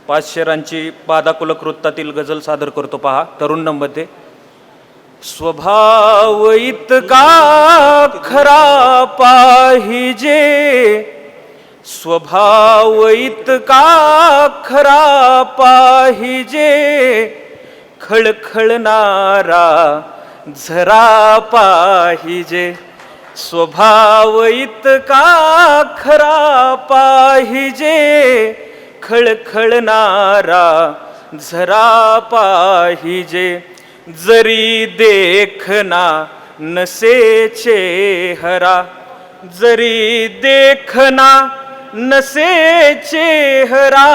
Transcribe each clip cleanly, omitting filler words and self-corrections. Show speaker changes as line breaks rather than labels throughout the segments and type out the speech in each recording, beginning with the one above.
5 शेरांची पादाकुलक वृत्तातील गझल सादर करतो पहा तरुणांमध्ये. स्वभाव इतका खरा पाहिजे, स्वभाव इतका खरा पाहिजे, खळखळणारा झरा पाहिजे. स्वभाव इतका खरा पाहिजे, खळखळणारा झरा पाहिजे. जरी देखना नसे चेहरा, जरी देखना नसे चेहरा,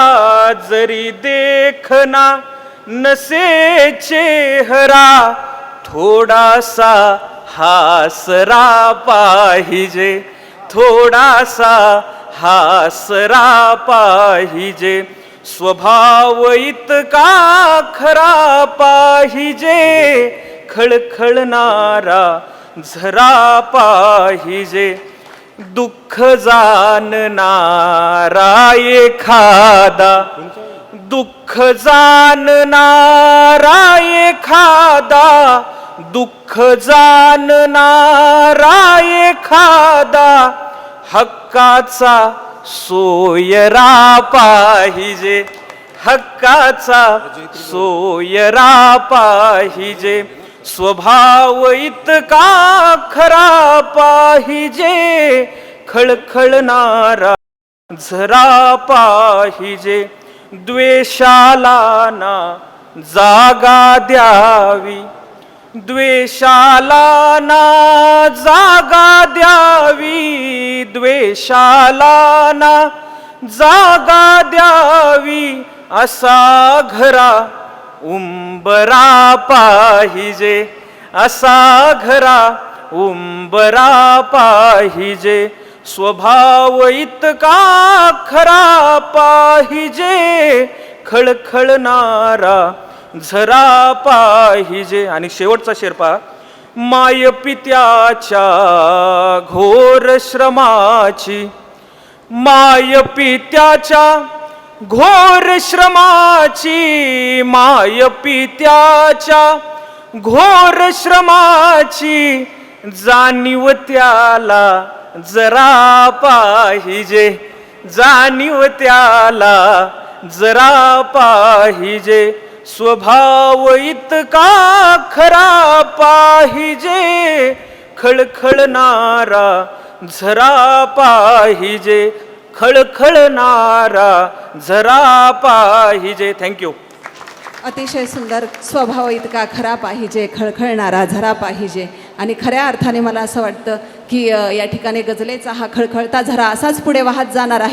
जरी देखना नसे चेहरा, थोडासा हासरा पाहिजे, थोडासा हासरा पाहिजे. स्वभाव इतका खरा पाहिजे, खळखळणारा झरा पाहिजे. दुःख जाणणारा एखादा, दुःख जाणणारा एखादा, दुःख जाणणारा एखादा, हक्काचा सोयरा पाहिजे, हक्काचा सोयरा पाहिजे. स्वभाव इतका खरा पाहिजे, खळखळणारा झरा पाहिजे. द्वेषाला ना जागा द्यावी, द्वेषाला ना जागा द्यावी, द्वेषाला ना जागा द्यावी. असा घरा उंबरा पाहिजे, असा घरा उंबरा पाहिजे. स्वभाव इतका खरा पाहिजे, खळखळणारा झरा पाहिजे. आणि शेवटचा शेर पहा. माय पित्याच्या घोर श्रमाची, माय पित्याच्या घोर श्रमाची, माय पित्याच्या घोर श्रमाची, जाणीव त्याला जरा पाहिजे, जाणीव त्याला जरा पाहिजे. स्वभाव इतका खरा पाहिजे, खळखळणारा झरा पाहिजे, खळखळणारा झरा पाहिजे. थँक्यू.
अतिशय सुंदर. स्वभाव इतका खरा पाहिजे, खळखळणारा झरा पाहिजे. आणि खऱ्या अर्थाने मला असं वाटतं की या ठिकाणी गझलेचा हा खळखळता झरा असाच पुढे वाहत जाणार आहे.